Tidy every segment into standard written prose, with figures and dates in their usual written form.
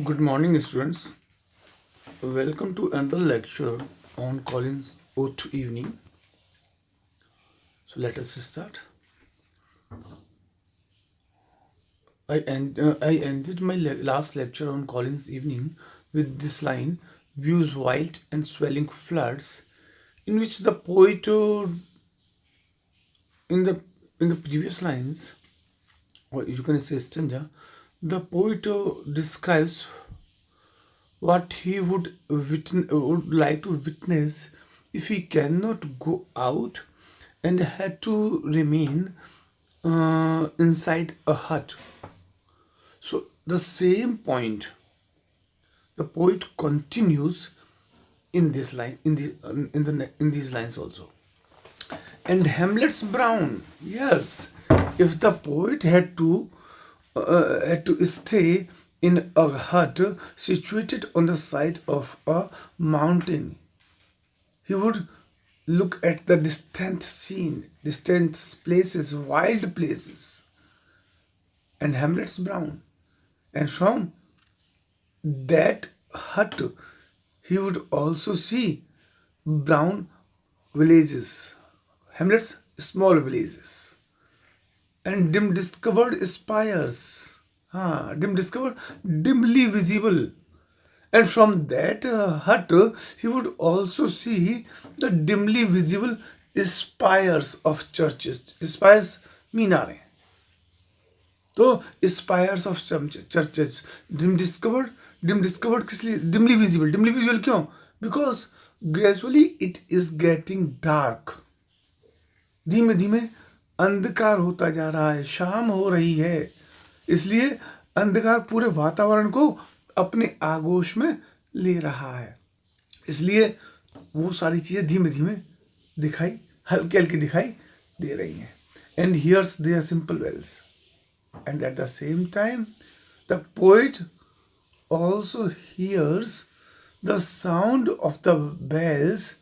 Good morning, students. Welcome to another lecture on Collins Oath Evening. So let us start. I ended my last lecture on Collins Evening with this line: "Views wild and swelling floods," in which the poet, in the previous lines, or you can say stanza, the poet describes what he would like to witness if he cannot go out and had to remain inside a hut. So the same point the poet continues in this line, in these lines also. And Hamlet's Brown, yes, if the poet had to stay in a hut situated on the side of a mountain, he would look at the distant scene, distant places, wild places, and Hamlet's Brown. And from that hut, he would also see brown villages, Hamlet's small villages, and dim discovered spires, discovered, dimly visible. And from that hut, he would also see the dimly visible spires of churches. Spires मीनारें. तो spires of churches dim discovered किस लिए? Dimly visible क्यों? Because gradually it is getting dark. धीमे धीमे अंधकार होता जा रहा है, शाम हो रही है, इसलिए अंधकार पूरे वातावरण को अपने आगोश में ले रहा है, इसलिए वो सारी चीजें धीमे धीमे दिखाई, हल्की हल्की दिखाई दे रही हैं. And here's their simple wells. And at the same time, the poet also hears the sound of the bells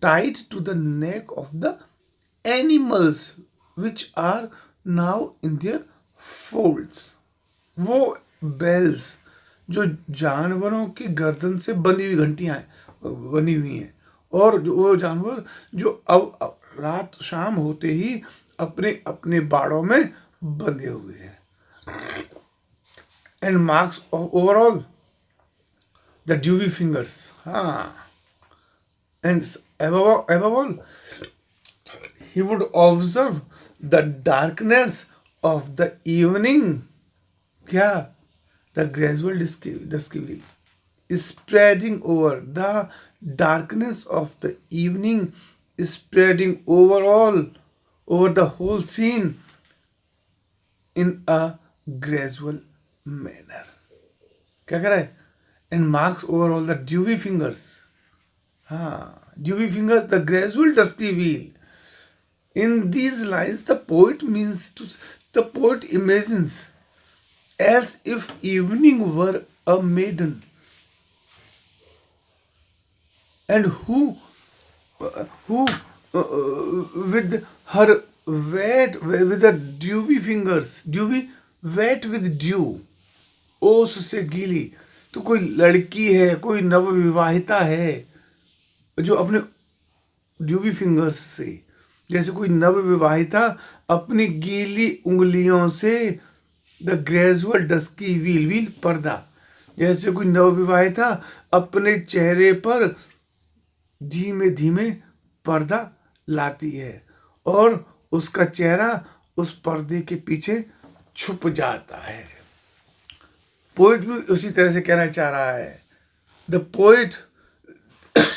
tied to the neck of the animals which are now in their folds. वो bells जो जानवरों की गर्दन से बनी हुई घंटियां बनी हुई हैं, और वो जानवर जो अब रात शाम होते ही अपने अपने बाड़ों में बंधे हुए हैं. And marks overall the dewy fingers. And above all, he would observe the darkness of the evening. क्या? The gradual dusky veil is spreading over. The darkness of the evening is spreading over the whole scene in a gradual manner. क्या कह रहा है? And marks overall the dewy fingers. Dewy fingers, the gradual dusky veil. In these lines, the poet imagines as if evening were a maiden, and who with her with the dewy fingers, dewy wet with dew, ओस से गीली. तो कोई लड़की है, कोई नवविवाहिता है जो अपने ड्यूवी फिंगर्स से, जैसे कोई नवविवाहिता अपनी गीली उंगलियों से, द ग्रेजुअल डस्की व्हील पर्दा, जैसे कोई नवविवाहिता अपने चेहरे पर धीमे धीमे पर्दा लाती है और उसका चेहरा उस पर्दे के पीछे छुप जाता है. पोइट भी उसी तरह से कहना चाह रहा है. The poet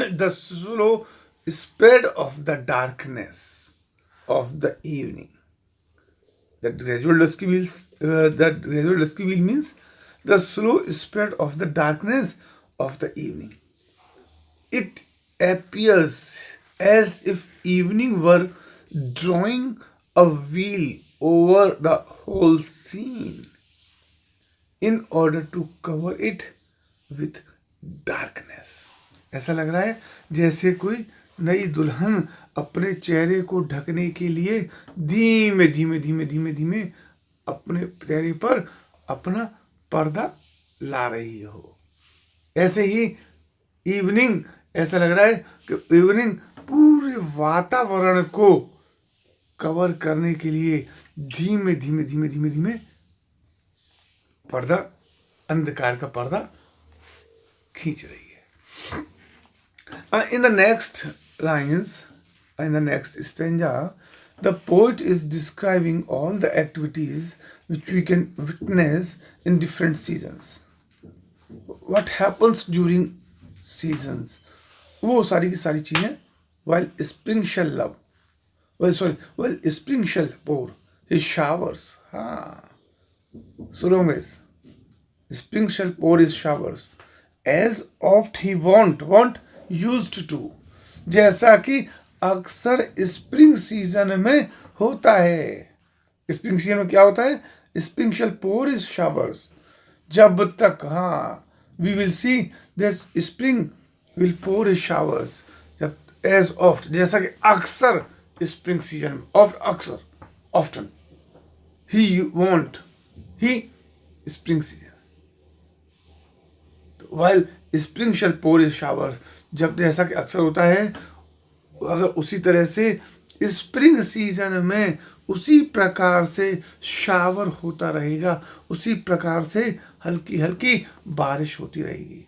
the slow spread of the darkness of the evening. That gradual dusky wheel means the slow spread of the darkness of the evening. It appears as if evening were drawing a wheel over the whole scene in order to cover it with darkness. ऐसा लग रहा है जैसे कोई नई दुल्हन अपने चेहरे को ढकने के लिए धीमे धीमे धीमे धीमे धीमे अपने चेहरे पर अपना पर्दा ला रही हो। ऐसे ही इवनिंग, ऐसा लग रहा है कि इवनिंग पूरे वातावरण को कवर करने के लिए धीमे धीमे धीमे धीमे धीमे पर्दा, अंधकार का पर्दा खींच रही है। In the next lines, in the next stanza, the poet is describing all the activities which we can witness in different seasons. What happens during seasons? वो सारी की सारी चीजें, while spring shall love, while spring shall pour his showers. So long as spring shall pour his showers, as oft he want used to, जैसा कि अक्सर spring season में होता है। स्प्रिंग सीजन में क्या होता है? Spring shall pour his showers, जब तक, we will see this spring will pour his showers, जब एज ऑफ्ट, जैसा कि अक्सर स्प्रिंग सीजन में, ऑफ्ट अक्सर, ऑफ्टन, ही वॉन्ट, ही spring season, while spring shall pour his showers, जब जैसा कि अक्सर होता है, अगर उसी तरह से स्प्रिंग सीजन में उसी प्रकार से शावर होता रहेगा, उसी प्रकार से हल्की हल्की बारिश होती रहेगी।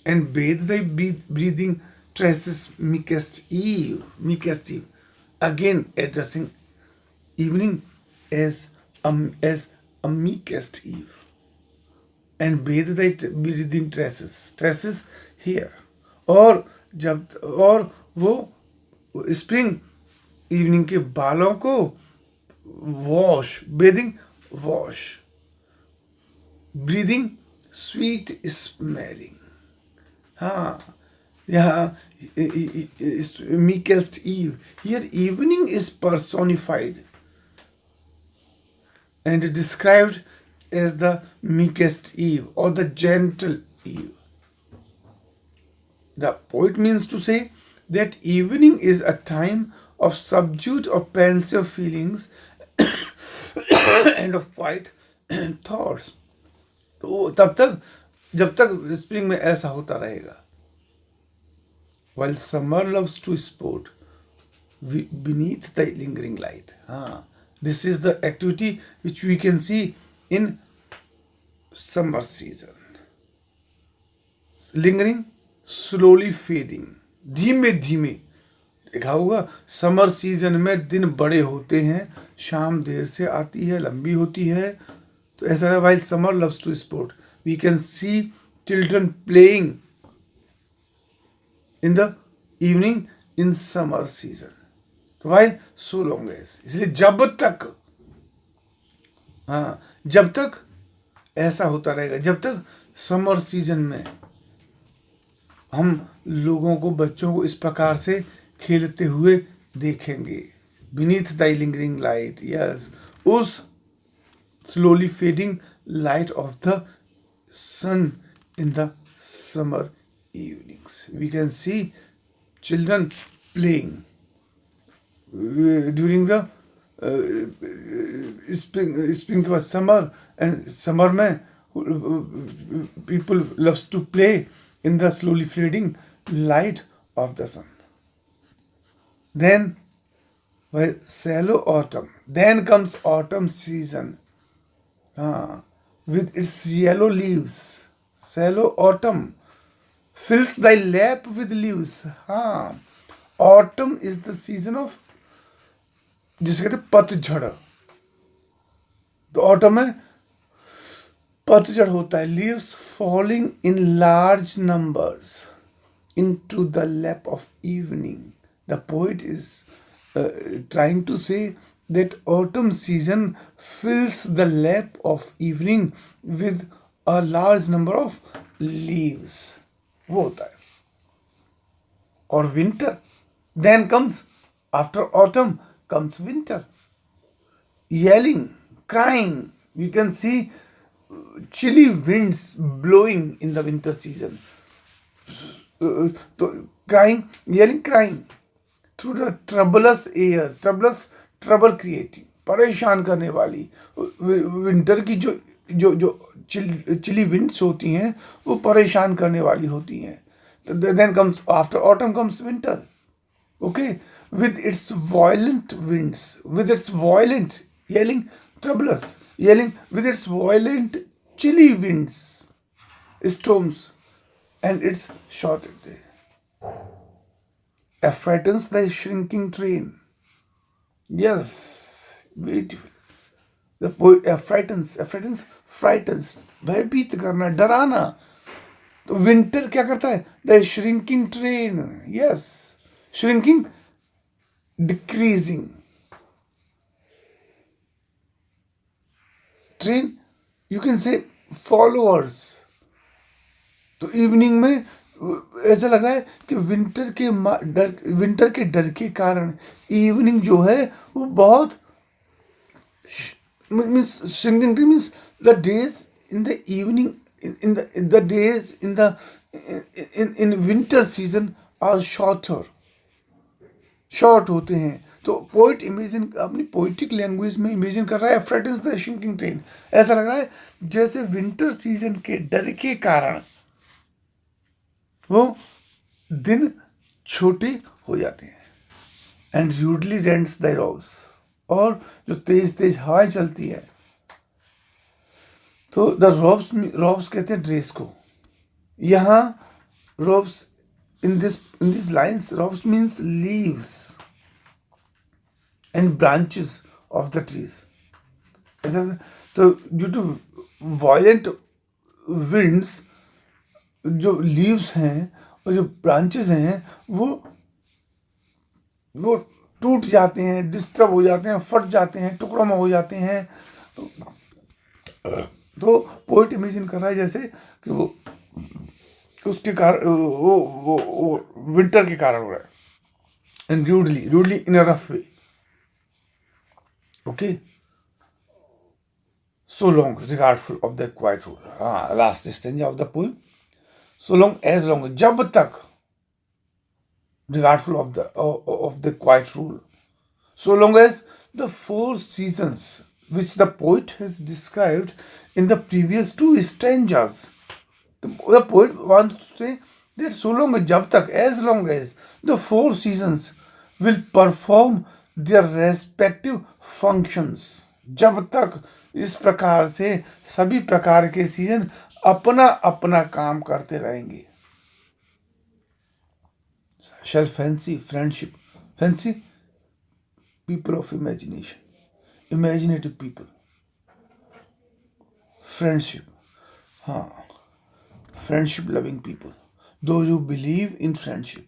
And bathe thy breathing tresses meekest eve, again addressing evening as a meekest eve. And bathe thy breathing tresses here, और वो स्प्रिंग इवनिंग के बालों को wash, bathing wash, breathing sweet smelling, यहाँ meekest eve, here evening is personified and described as the meekest eve or the gentle eve. The poet means to say that evening is a time of subdued or pensive feelings and of quiet thoughts. तो तब तक, जब तक spring में ऐसा होता रहेगा. While summer loves to sport beneath the lingering light. This is the activity which we can see in summer season. Lingering, slowly fading, धीमे धीमे. देखा होगा समर सीजन में दिन बड़े होते हैं, शाम देर से आती है, लंबी होती है. तो ऐसा है, while summer loves to sport, we can see children playing in the evening in summer season. तो while so long as, इसलिए जब तक ऐसा होता रहेगा, जब तक समर सीजन में हम लोगों को, बच्चों को इस प्रकार से खेलते हुए देखेंगे. Beneath the lingering light, yes, उस slowly fading light of the sun in the summer evenings. We can see children playing during the spring के बाद summer, and summer में people loves to play in the slowly fading light of the sun. Then while shallow autumn, then comes autumn season with its yellow leaves. Shallow autumn fills thy lap with leaves. Autumn is the season of, जिसे कहते हैं पतझड़. तो autumn में पतझड़ होता है. Leaves falling in large numbers into the lap of evening. The poet is trying to say that autumn season fills the lap of evening with a large number of leaves. वो होता है. और winter then comes, after autumn comes winter. Yelling, crying, you can see chilly winds blowing in the winter season. Crying, yelling, crying through the troublous air, trouble creating, परेशान करने वाली winter की जो chilli winds होती हैं वो परेशान करने वाली होती हैं. Then comes after autumn comes winter. Okay, with its violent winds, with its violent yelling troublous, yelling with its violent chilly winds, storms, and its short days, frightens the shrinking train. Yes, beautiful. The poet frightens, भयभीत करना, डराना. तो winter क्या करता है? The shrinking train. Yes, shrinking, decreasing train, you can say followers. तो evening में ऐसा लग रहा है कि विंटर के डर के कारण इवनिंग जो है वो बहुत means shrinking train means the days in the evening in the days in winter season are short होते हैं. तो पोइट इमेजिन अपनी पोइटिक लैंग्वेज में इमेजिन कर रहा है फ्रेटन्स द शिंकिंग ट्रेन. ऐसा लग रहा है जैसे विंटर सीजन के डर के कारण वो दिन छोटे हो जाते हैं. एंड यूडली रेंट्स द रोज, और जो तेज तेज हवाएं चलती है. तो द रॉब्स कहते हैं ड्रेस को. यहाँ robes in these lines, rocks means leaves and branches of the trees. ऐसा. तो due to violent winds, जो leaves हैं और जो branches हैं वो टूट जाते हैं, डिस्टर्ब हो जाते हैं, फट जाते हैं, टुकड़ों में हो जाते हैं. तो पोइट इमेजिन कर रहा है जैसे कि वो उसके कारण वो विंटर के कारण हो रहा है. And rudely in a rough way. Okay, so long regardful of the quiet rule. हाँ, last stanza of the poem. So long as long, जब तक, regardful of the quiet rule. So long as the 4 seasons which the poet has described in the previous 2 stanzas. The poet wants to say that so long, jab tak, as long as the 4 seasons will perform their respective functions. जब तक इस प्रकार से सभी प्रकार के season अपना अपना काम करते रहेंगे. Shall fancy friendship, fancy people of imagination, imaginative people, friendship, हाँ, friendship loving people, those who believe in friendship.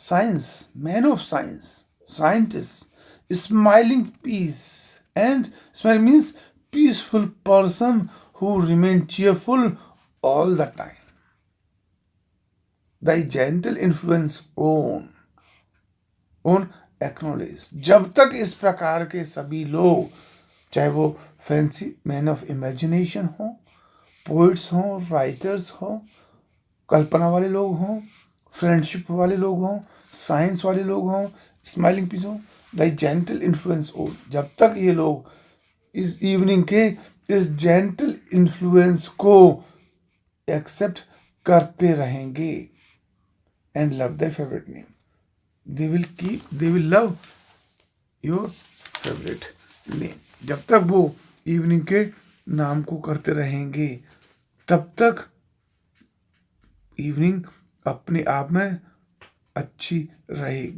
Science, man of science, scientists, smiling peace, and smile means peaceful person who remain cheerful all the time. Thy gentle influence own acknowledge. जब तक इस प्रकार के सभी लोग, चाहे वो fancy man of imagination हो, पोइट्स हों, राइटर्स हों, कल्पना वाले लोग हों, फ्रेंडशिप वाले लोग हों, साइंस वाले लोग हों, स्माइलिंग पीस हों, द जेंटल इन्फ्लुएंस ओन, जब तक ये लोग इस इवनिंग के इस जेंटल इन्फ्लुएंस को एक्सेप्ट करते रहेंगे and love the favourite name, they will love your favorite name. जब तक वो इवनिंग के नाम को करते रहेंगे तब तक इवनिंग अपने आप में अच्छी रहेगी.